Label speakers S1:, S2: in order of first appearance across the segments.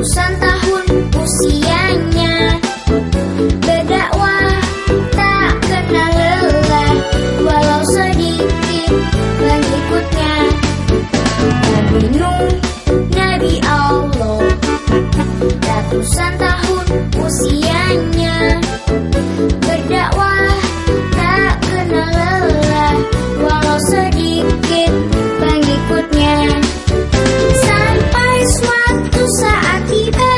S1: Ratusan tahun usianya, berdakwah tak kenal lelah, walau sedikit pengikutnya. Nabi Nuh, Nabi Allah, ratusan tahun usianya, berdakwah tak kenal lelah, walau sedikit pengikutnya. Sampai suatu saat tiba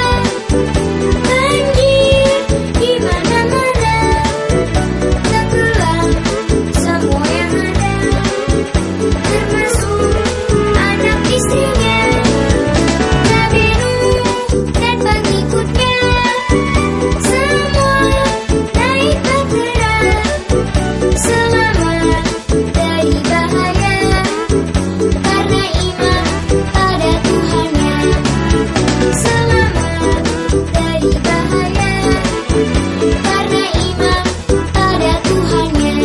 S1: banjir di mana-mana, tenggelam semua yang ada, termasuk anak istrinya. Nabi Nuh dan pengikutnya semua naik bahtera, selamat dari bahaya karena iman pada Tuhannya. Selamat dari bahaya karena iman pada Tuhannya.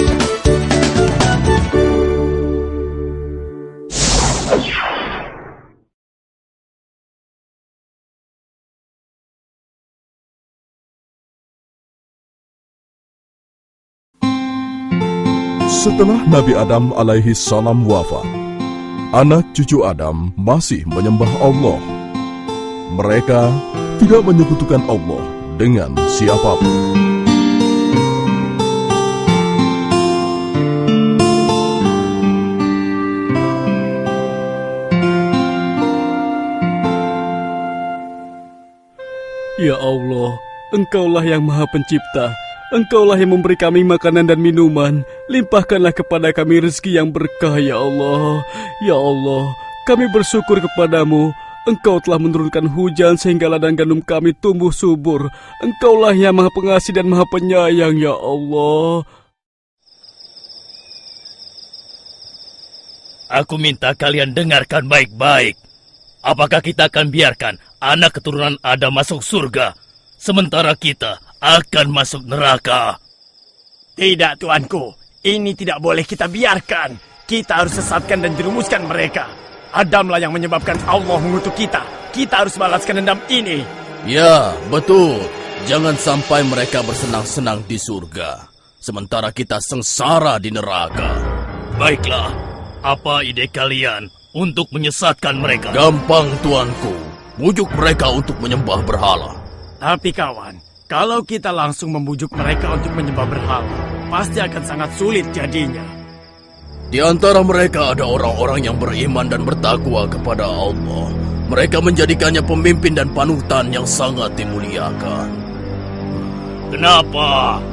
S2: Setelah Nabi Adam alaihi salam wafat, anak cucu Adam masih menyembah Allah. Mereka tidak menyekutukan Allah dengan siapapun.
S3: Ya Allah, Engkaulah yang Maha Pencipta. Engkaulah yang memberi kami makanan dan minuman. Limpahkanlah kepada kami rezeki yang berkah, ya Allah. Ya Allah, kami bersyukur kepadamu. Engkau telah menurunkan hujan sehingga ladang gandum kami tumbuh subur. Engkaulah yang Maha Pengasih dan Maha Penyayang, ya Allah.
S4: Aku minta kalian dengarkan baik-baik. Apakah kita akan biarkan anak keturunan Adam masuk surga, sementara kita akan masuk neraka?
S5: Tidak, tuanku. Ini tidak boleh kita biarkan. Kita harus sesatkan dan jerumuskan mereka. Adamlah yang menyebabkan Allah mengutuk kita. Kita harus balaskan dendam ini.
S4: Ya, betul. Jangan sampai mereka bersenang-senang di surga, sementara kita sengsara di neraka. Baiklah, apa ide kalian untuk menyesatkan mereka? Gampang, tuanku. Bujuk mereka untuk menyembah berhala.
S5: Tapi kawan, kalau kita langsung membujuk mereka untuk menyembah berhala, pasti akan sangat sulit jadinya.
S4: Di antara mereka ada orang-orang yang beriman dan bertakwa kepada Allah. Mereka menjadikannya pemimpin dan panutan yang sangat dimuliakan. Kenapa?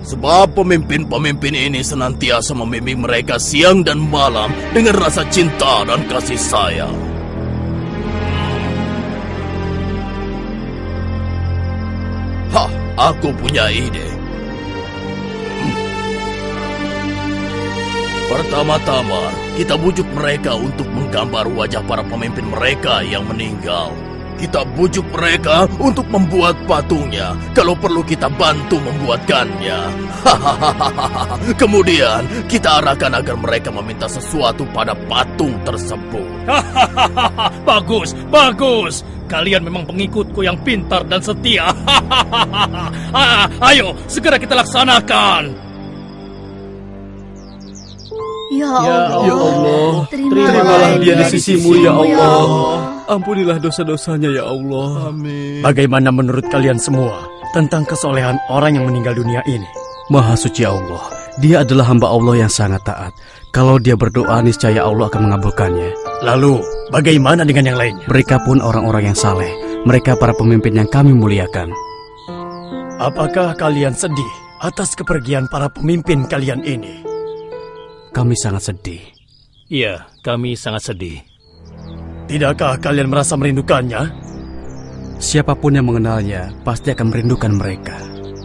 S4: Sebab pemimpin-pemimpin ini senantiasa membimbing mereka siang dan malam dengan rasa cinta dan kasih sayang. Hah, aku punya ide. Pertama-tama, kita bujuk mereka untuk menggambar wajah para pemimpin mereka yang meninggal. Kita bujuk mereka untuk membuat patungnya. Kalau perlu kita bantu membuatkannya. Kemudian kita arahkan agar mereka meminta sesuatu pada patung tersebut. Bagus, bagus. Kalian memang pengikutku yang pintar dan setia. Ayo, segera kita laksanakan.
S1: Ya
S3: Ya Allah, terimalah dia di sisimu, ya Allah. Ampunilah dosa-dosanya, ya Allah.
S2: Amin.
S5: Bagaimana menurut kalian semua tentang kesolehan orang yang meninggal dunia ini?
S3: Maha suci Allah, dia adalah hamba Allah yang sangat taat. Kalau dia berdoa, niscaya Allah akan mengabulkannya.
S5: Lalu, bagaimana dengan yang lainnya?
S3: Mereka pun orang-orang yang saleh. Mereka para pemimpin yang kami muliakan.
S5: Apakah kalian sedih atas kepergian para pemimpin kalian ini?
S3: Kami sangat sedih.
S4: Iya, kami sangat sedih.
S5: Tidakkah kalian merasa merindukannya?
S3: Siapapun yang mengenalnya pasti akan merindukan mereka.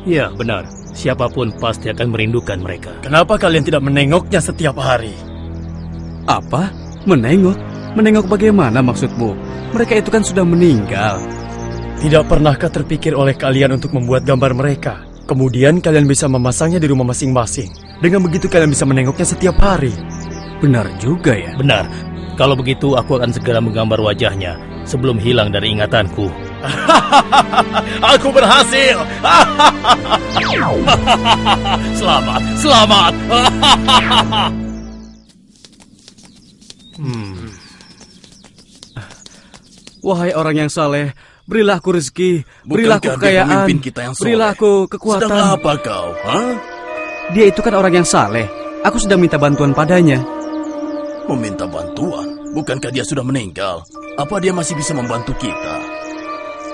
S4: Ya, benar. Siapapun pasti akan merindukan mereka.
S5: Kenapa kalian tidak menengoknya setiap hari?
S3: Apa? Menengok? Menengok bagaimana maksudmu? Mereka itu kan sudah meninggal.
S5: Tidak pernahkah terpikir oleh kalian untuk membuat gambar mereka? Kemudian kalian bisa memasangnya di rumah masing-masing. Dengan begitu kalian bisa menengoknya setiap hari.
S3: Benar juga ya?
S4: Benar. Kalau begitu aku akan segera menggambar wajahnya sebelum hilang dari ingatanku. Aku berhasil. Selamat, selamat.
S3: Wahai orang yang saleh, berilah aku rezeki, berilah aku
S4: Bukankah dia
S3: kekayaan,
S4: pemimpin kita yang soleh?
S3: berilah aku kekuatan.
S4: Sedang apa kau? Hah?
S3: Dia itu kan orang yang saleh. Aku sedang minta bantuan padanya.
S4: Meminta bantuan? Bukankah dia sudah meninggal? Apa dia masih bisa membantu kita?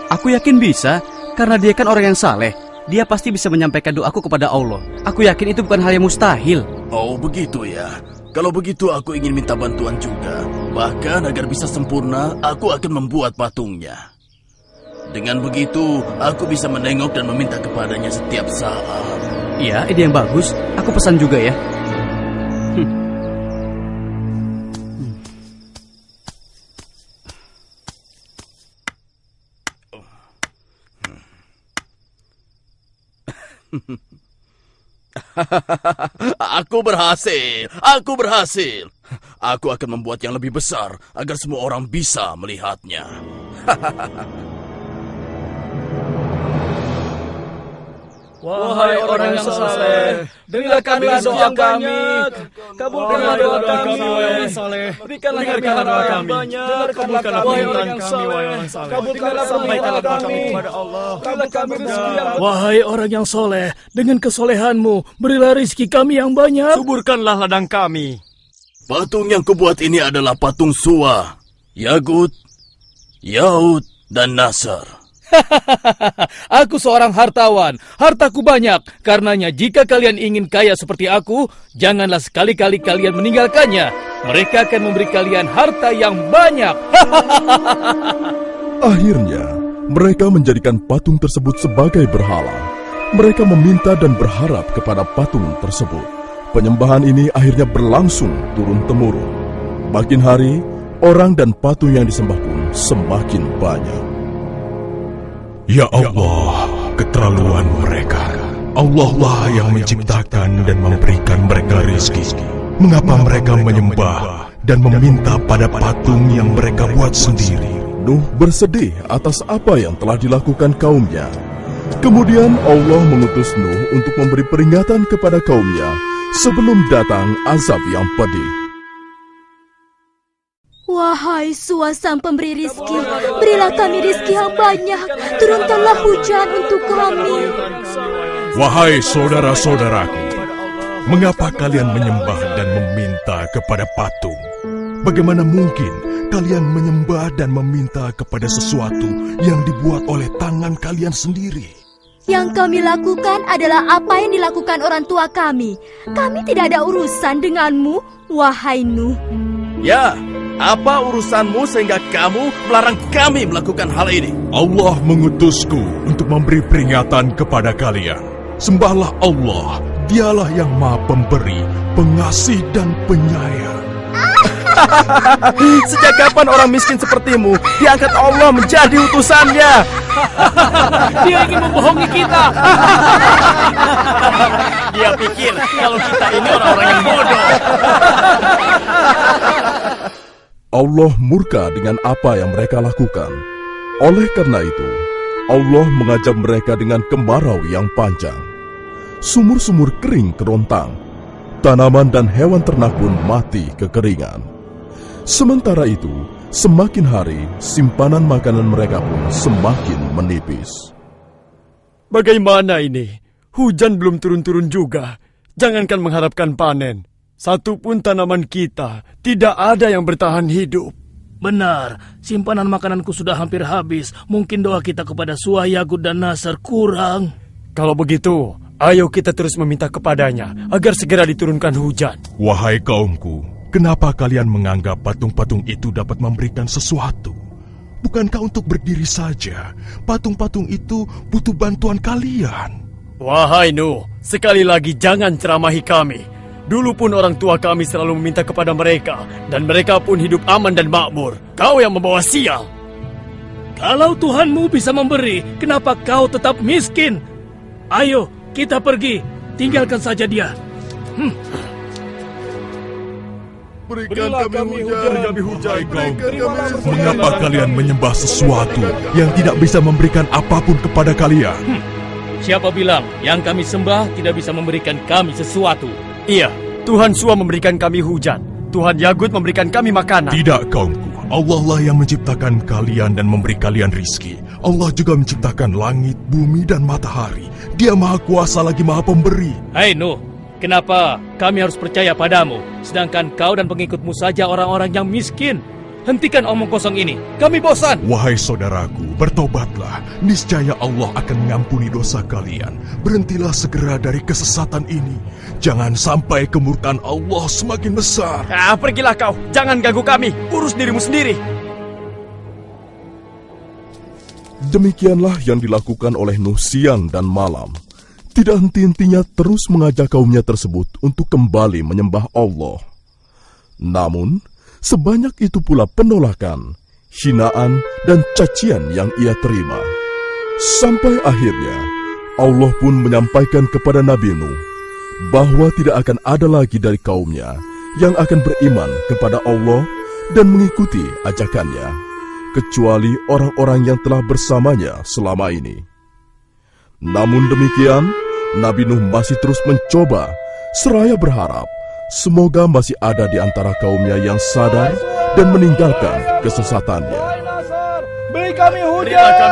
S3: Aku yakin bisa, karena dia kan orang yang saleh. Dia pasti bisa menyampaikan doaku kepada Allah. Aku yakin itu bukan hal yang mustahil.
S4: Oh, begitu ya. Kalau begitu aku ingin minta bantuan juga. Bahkan agar bisa sempurna, aku akan membuat patungnya. Dengan begitu, aku bisa menengok dan meminta kepadanya setiap saat.
S3: Iya, ide yang bagus. Aku pesan juga ya.
S4: Aku berhasil. Aku berhasil. Aku akan membuat yang lebih besar agar semua orang bisa melihatnya.
S5: Wahai orang yang saleh, berilah kami doa kami. Kabulkanlah doa kami, wahai orang saleh. Berikanlah doa kami. Kabulkanlah permintaan kami, wahai orang saleh. Kabulkanlah sampaikanlah doa kami kepada Allah. Berilah kami rezeki yang
S6: Wahai orang yang soleh, dengan kesolehanmu, berilah rezeki kami yang banyak.
S5: suburkanlah ladang kami.
S4: Patung yang kubuat ini adalah patung Suwa, Yagut, Yaud, dan Nasr.
S6: Aku seorang hartawan, hartaku banyak. Karenanya jika kalian ingin kaya seperti aku, janganlah sekali-kali kalian meninggalkannya. Mereka akan memberi kalian harta yang banyak.
S2: Akhirnya, mereka menjadikan patung tersebut sebagai berhala. Mereka meminta dan berharap kepada patung tersebut. Penyembahan ini akhirnya berlangsung turun-temurun. Makin hari, orang dan patung yang disembah pun semakin banyak.
S7: Ya Allah, keterlaluan mereka. Allah lah yang menciptakan dan memberikan mereka rezeki. Mengapa mereka menyembah dan meminta pada patung yang mereka buat sendiri?
S2: Nuh bersedih atas apa yang telah dilakukan kaumnya. Kemudian Allah mengutus Nuh untuk memberi peringatan kepada kaumnya sebelum datang azab yang pedih.
S1: Wahai Suwa sang pemberi rizki, berilah kami rizki yang banyak. Turunkanlah hujan untuk kami.
S7: Wahai saudara-saudaraku, mengapa kalian menyembah dan meminta kepada patung? Bagaimana mungkin kalian menyembah dan meminta kepada sesuatu yang dibuat oleh tangan kalian sendiri?
S1: Yang kami lakukan adalah apa yang dilakukan orang tua kami. Kami tidak ada urusan denganmu, wahai Nuh.
S4: Ya, apa urusanmu sehingga kamu melarang kami melakukan hal ini?
S7: Allah mengutusku untuk memberi peringatan kepada kalian. Sembahlah Allah, dialah yang maha pemberi, pengasih dan penyayang.
S5: Sejak kapan orang miskin sepertimu diangkat Allah menjadi utusannya?
S6: Dia ingin membohongi kita.
S5: Dia pikir kalau kita ini orang-orang yang bodoh.
S2: Allah murka dengan apa yang mereka lakukan. Oleh karena itu, Allah mengajak mereka dengan kemarau yang panjang. Sumur-sumur kering kerontang. Tanaman dan hewan ternak pun mati kekeringan. Sementara itu, semakin hari, simpanan makanan mereka pun semakin menipis.
S5: Bagaimana ini? Hujan belum turun-turun juga. Jangankan mengharapkan panen. Satupun tanaman kita tidak ada yang bertahan hidup.
S6: Benar, simpanan makananku sudah hampir habis. Mungkin doa kita kepada Suwa, Yagut, dan Nasr kurang.
S5: Kalau begitu, ayo kita terus meminta kepadanya agar segera diturunkan hujan.
S7: Wahai kaumku, kenapa kalian menganggap patung-patung itu dapat memberikan sesuatu? Bukankah untuk berdiri saja, patung-patung itu butuh bantuan kalian?
S5: Wahai Nuh, sekali lagi jangan ceramahi kami. Dulu pun orang tua kami selalu meminta kepada mereka, dan mereka pun hidup aman dan makmur. Kau yang membawa sial.
S6: Kalau Tuhanmu bisa memberi, kenapa kau tetap miskin? Ayo, kita pergi. Tinggalkan saja dia.
S7: Berilah kami hujan. Hai kaum, mengapa kalian menyembah sesuatu yang tidak bisa memberikan apapun kepada kalian?
S6: Siapa bilang yang kami sembah tidak bisa memberikan kami sesuatu?
S5: Iya, Tuhan Sua memberikan kami hujan. Tuhan Yagut memberikan kami makanan.
S7: Tidak kaumku, Allah lah yang menciptakan kalian dan memberi kalian rizki. Allah juga menciptakan langit, bumi, dan matahari. Dia maha kuasa lagi maha pemberi.
S6: Hai Nuh, kenapa kami harus percaya padamu, sedangkan kau dan pengikutmu saja orang-orang yang miskin? Hentikan omong kosong ini, kami bosan.
S7: Wahai saudaraku, bertobatlah. Niscaya Allah akan mengampuni dosa kalian. Berhentilah segera dari kesesatan ini. Jangan sampai kemurkaan Allah semakin besar.
S5: Pergilah kau, jangan ganggu kami. Urus dirimu sendiri.
S2: Demikianlah yang dilakukan oleh Nuh siang dan malam. Tidak henti-hentinya terus mengajak kaumnya tersebut untuk kembali menyembah Allah. Namun, sebanyak itu pula penolakan, hinaan, dan cacian yang ia terima. Sampai akhirnya, Allah pun menyampaikan kepada Nabi Nuh bahwa tidak akan ada lagi dari kaumnya yang akan beriman kepada Allah dan mengikuti ajakannya, kecuali orang-orang yang telah bersamanya selama ini. Namun demikian, Nabi Nuh masih terus mencoba, seraya berharap semoga masih ada di antara kaumnya yang sadar dan meninggalkan kesesatannya.
S5: Beri kami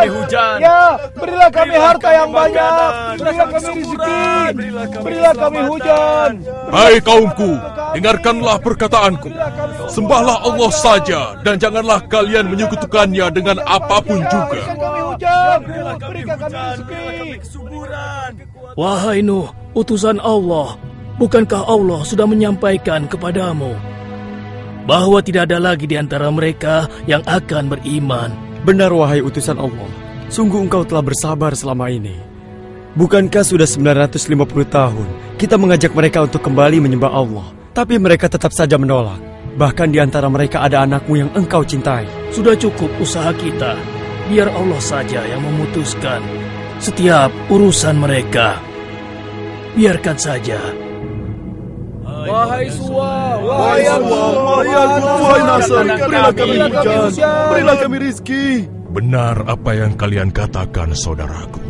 S5: hujan. Ya, berilah kami harta yang banyak. Berilah kami rezeki. Berilah kami hujan.
S7: Hai kaumku, dengarkanlah perkataanku. Sembahlah Allah saja dan janganlah kalian menyekutukannya dengan apapun juga.
S5: Berikan kami rezeki.
S6: Wahai Nuh, utusan Allah, bukankah Allah sudah menyampaikan kepadamu bahwa tidak ada lagi di antara mereka yang akan beriman?
S5: Benar wahai utusan Allah, sungguh engkau telah bersabar selama ini. Bukankah sudah 950 tahun kita mengajak mereka untuk kembali menyembah Allah, tapi mereka tetap saja menolak. Bahkan di antara mereka ada anakmu yang engkau cintai.
S6: Sudah cukup usaha kita, biar Allah saja yang memutuskan setiap urusan mereka. Biarkan saja.
S5: Wahai Sua,
S2: Wahai Nasr, berilah kami hujan, berilah kami rizki.
S7: Benar apa yang kalian katakan, saudaraku.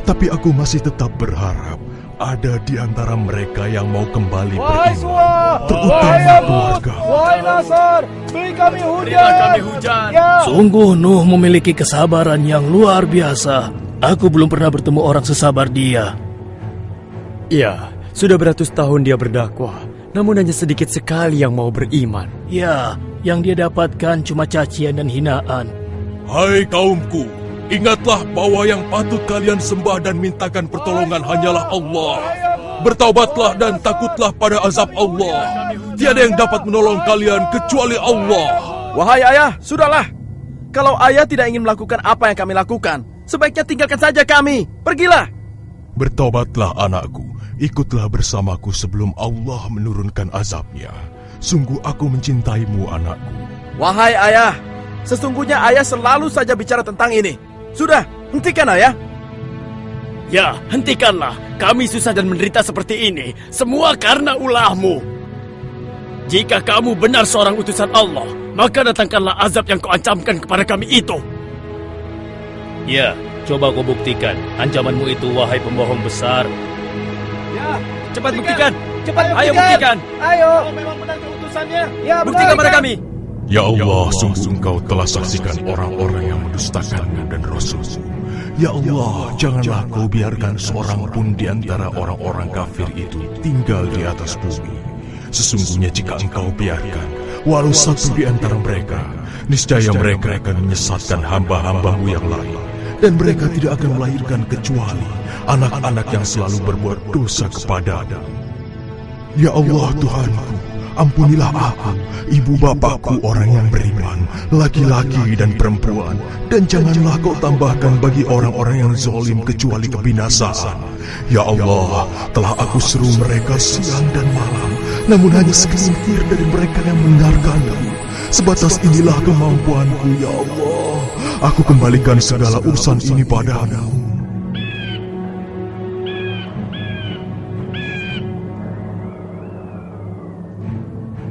S7: Tapi aku masih tetap berharap ada di antara mereka yang mau kembali beriman, terutama keluarga.
S5: Wahai Nasr, beri kami hujan. Ya.
S6: Sungguh Nuh memiliki kesabaran yang luar biasa. Aku belum pernah bertemu orang sesabar dia.
S5: Iya, sudah beratus tahun dia berdakwah, namun hanya sedikit sekali yang mau beriman.
S6: Ya, yang dia dapatkan cuma cacian dan hinaan.
S7: Hai kaumku, ingatlah bahwa yang patut kalian sembah dan mintakan pertolongan hanyalah Allah. Bertaubatlah dan takutlah pada azab Allah. Tiada yang dapat menolong kalian kecuali Allah.
S8: Wahai ayah, sudahlah. Kalau ayah tidak ingin melakukan apa yang kami lakukan, sebaiknya tinggalkan saja kami. Pergilah.
S7: Bertobatlah anakku, ikutlah bersamaku sebelum Allah menurunkan azabnya. Sungguh aku mencintaimu anakku.
S8: Wahai ayah, sesungguhnya ayah selalu saja bicara tentang ini. Sudah, hentikan ayah.
S5: Ya, hentikanlah. Kami susah dan menderita seperti ini, semua karena ulahmu. Jika kamu benar seorang utusan Allah, maka datangkanlah azab yang kau ancamkan kepada kami itu.
S6: Ya, coba kau buktikan ancamanmu itu, wahai pembohong besar.
S5: Ya, cepat buktikan. Ayo buktikan.
S8: Ayo. Kalau memang benar keutusannya. Ya,
S5: buktikan pada kami.
S7: Ya Allah, sungguh engkau telah saksikan orang-orang yang mendustakanmu dan Rasul-Mu. Ya Allah, janganlah kau biarkan seorang pun di antara orang-orang kafir itu tinggal di atas bumi. Sesungguhnya jika engkau biarkan, walau satu di antara mereka, niscaya mereka akan menyesatkan hamba-hambamu yang lain. Dan mereka tidak akan melahirkan kecuali anak-anak yang selalu berbuat dosa kepadamu. Ya Allah Tuhanku, ampunilah aku, ibu bapakku orang yang beriman, laki-laki dan perempuan, dan janganlah kau tambahkan bagi orang-orang yang zalim kecuali kebinasaan. Ya Allah, telah aku seru mereka siang dan malam, namun hanya segelintir dari mereka yang mendengarkanku. Sebatas inilah kemampuanku, ya Allah. Aku kembalikan segala urusan ini padamu.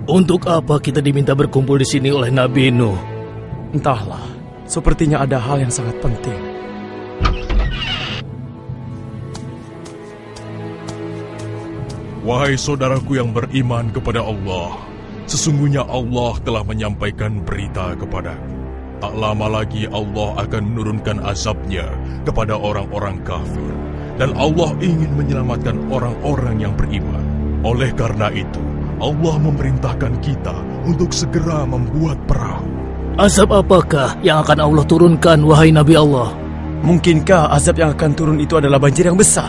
S5: Untuk apa kita diminta berkumpul di sini oleh Nabi Nuh?
S8: Entahlah, sepertinya ada hal yang sangat penting.
S7: Wahai saudaraku yang beriman kepada Allah, sesungguhnya Allah telah menyampaikan berita kepadaku. Tak lama lagi Allah akan menurunkan azabnya kepada orang-orang kafir. Dan Allah ingin menyelamatkan orang-orang yang beriman. Oleh karena itu, Allah memerintahkan kita untuk segera membuat perahu.
S5: Azab apakah yang akan Allah turunkan, wahai Nabi Allah?
S8: Mungkinkah azab yang akan turun itu adalah banjir yang besar?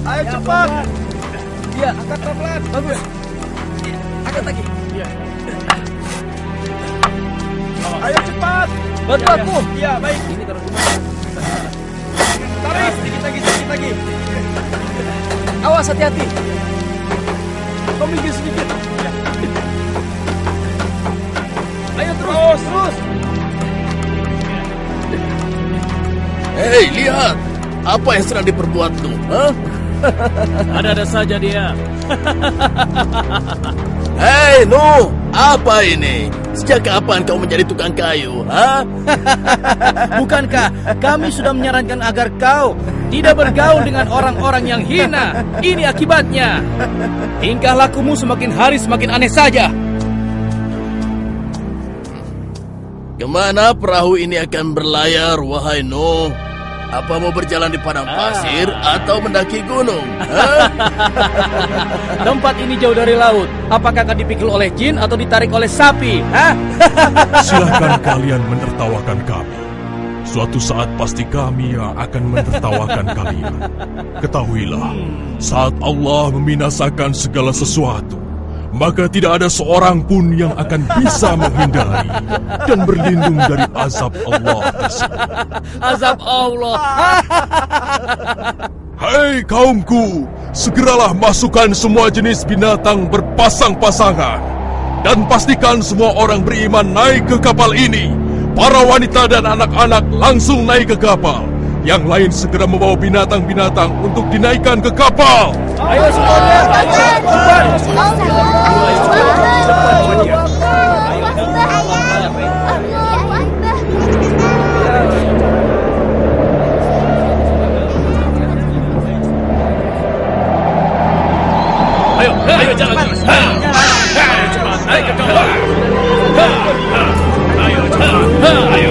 S8: Ayo cepat. Iya, angkat pelan-pelan. Bagus. Angkat lagi. Iya. Ayo cepat.
S5: Bantu aku.
S8: Iya, baik.
S5: Ini taruh di mana?
S8: Tarik sedikit lagi.
S5: Awas, hati-hati.
S8: Kau minggir sedikit. Ya.
S5: Ayo terus.
S4: Hei, lihat. Apa yang sedang diperbuat tuh? Hah?
S5: Ada-ada saja dia.
S4: Hei, Nuh, apa ini? Sejak kapan kau menjadi tukang kayu? Hah?
S6: Bukankah kami sudah menyarankan agar kau tidak bergaul dengan orang-orang yang hina? Ini akibatnya. Tingkah lakumu semakin hari semakin aneh saja.
S4: Kemana perahu ini akan berlayar, wahai Nuh? Apa mau berjalan di padang pasir atau mendaki gunung? Hah?
S6: Tempat ini jauh dari laut. Apakah akan dipikul oleh jin atau ditarik oleh sapi? Hah?
S7: Silahkan kalian menertawakan kami. Suatu saat pasti kami yang akan menertawakan kalian. Ketahuilah, saat Allah membinasakan segala sesuatu, maka tidak ada seorang pun yang akan bisa menghindari dan berlindung dari azab Allah tersebut.
S6: Azab Allah.
S7: Hai kaumku, segeralah masukkan semua jenis binatang berpasang-pasangan dan pastikan semua orang beriman naik ke kapal ini. Para wanita dan anak-anak langsung naik ke kapal. Yang lain segera membawa binatang-binatang untuk dinaikkan ke kapal.
S6: Ayo semuanya.
S5: Ayo jangan. Ayo cepat. Ayo ke kapal. Ayo cepat. Ayo.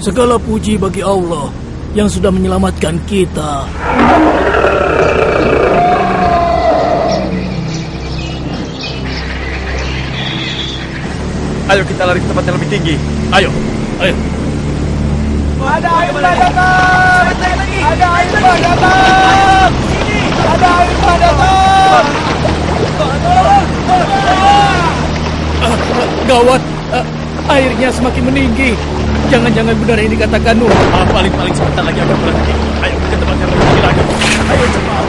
S5: Segala puji bagi Allah yang sudah menyelamatkan kita.
S8: Ayo kita lari ke tempat yang lebih tinggi.
S5: Ayo.
S8: Ada air datang. Ada air datang. Ada air datang.
S6: Gawat, airnya semakin meninggi. Jangan-jangan benar yang dikatakan Nuh.
S5: Paling sebentar lagi akan berhenti. Ayo ke tempat yang lebih tinggi lagi. Ayo cepat.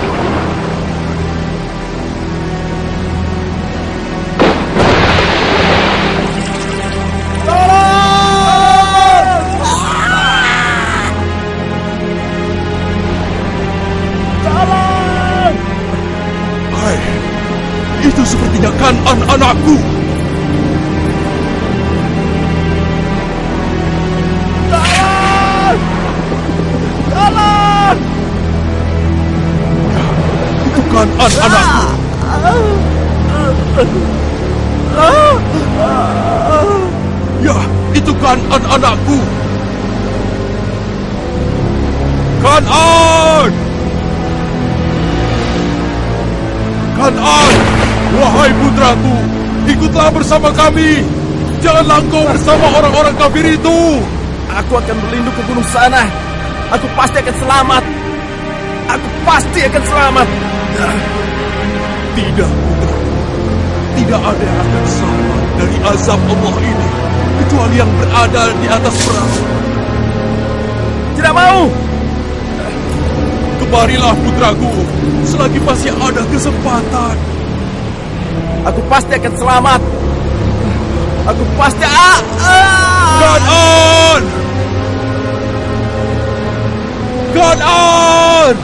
S7: kan anak-anakku? Ya, itu kan anak-anakku. Kan'an! Kan'an! Wahai putraku, ikutlah bersama kami. Janganlah engkau bersama orang-orang kafir itu.
S8: Aku akan berlindung ke gunung sana. Aku pasti akan selamat. Aku pasti akan selamat.
S7: Tidak, putraku. Tidak ada yang akan selamat dari azab Allah ini, kecuali yang berada di atas perahu.
S8: Tidak mau.
S7: Kemarilah putraku, selagi masih ada kesempatan.
S8: Aku pasti akan selamat. Aku pasti...
S7: Kan'an! Kan'an!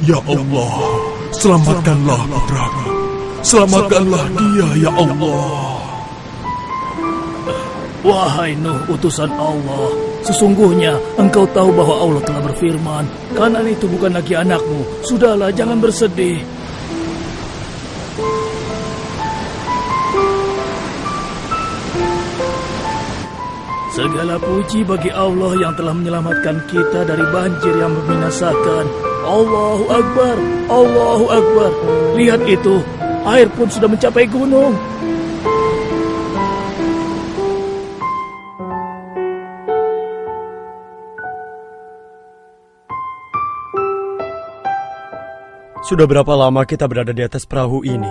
S7: Ya Allah, selamatkanlah putraku. Selamatkanlah dia, ya Allah.
S6: Wahai Nuh, utusan Allah, sesungguhnya engkau tahu bahwa Allah telah berfirman, Kan'an itu bukan lagi anakmu. Sudahlah, jangan bersedih. Segala puji bagi Allah yang telah menyelamatkan kita dari banjir yang membinasakan. Allahu Akbar, Allahu Akbar. Lihat itu, air pun sudah mencapai gunung.
S5: Sudah berapa lama kita berada di atas perahu ini?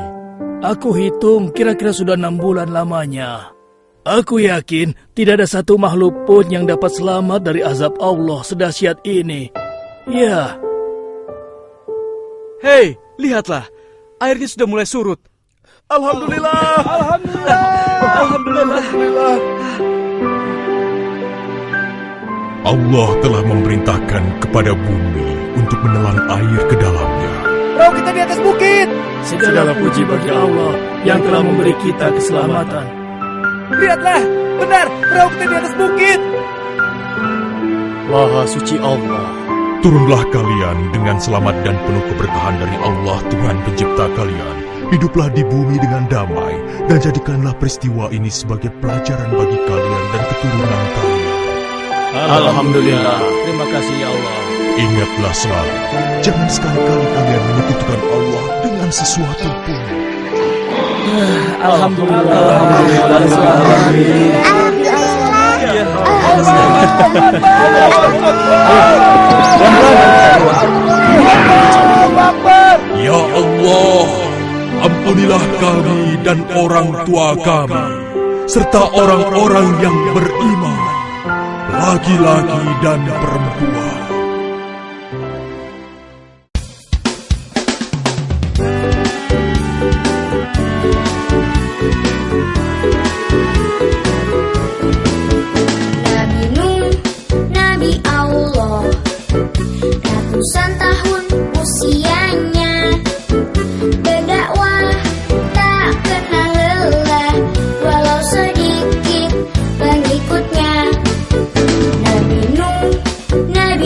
S6: Aku hitung kira-kira sudah 6 bulan lamanya. Aku yakin tidak ada satu makhluk pun yang dapat selamat dari azab Allah sedahsyat ini. Ya.
S3: Hei, lihatlah. Airnya sudah mulai surut.
S8: Alhamdulillah. Alhamdulillah. Alhamdulillah.
S7: Allah telah memerintahkan kepada bumi untuk menelan air ke dalamnya.
S8: Perahu kita di atas bukit.
S6: Segala puji bagi Allah yang telah memberi kita keselamatan.
S8: Lihatlah, benar, perahu kita di atas bukit.
S5: Maha suci Allah.
S7: Turunlah kalian dengan selamat dan penuh keberkahan dari Allah Tuhan pencipta kalian. Hiduplah di bumi dengan damai dan jadikanlah peristiwa ini sebagai pelajaran bagi kalian dan keturunan kalian.
S6: Alhamdulillah. Terima kasih ya Allah.
S7: Ingatlah selalu, jangan sekali-kali kalian menyekutukan Allah dengan sesuatu pun.
S6: Alhamdulillah.
S7: Ya Allah, ampunilah kami dan orang tua kami, serta orang-orang yang beriman, laki-laki dan perempuan.
S9: Ratusan tahun usianya, berdakwah tak kenal lelah, walau sedikit pengikutnya. Nabi Nuh, Nabi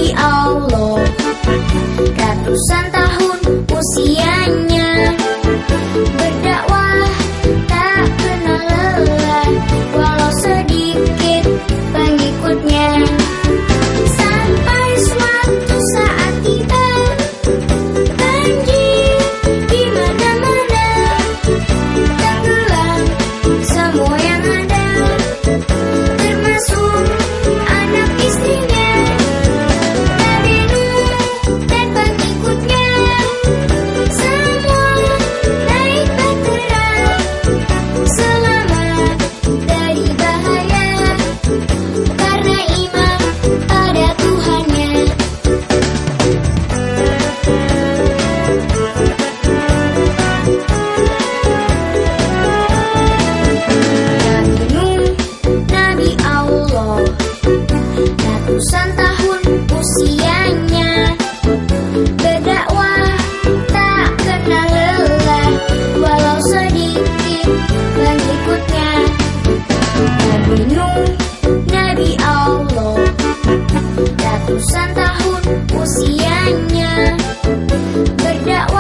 S9: dakwah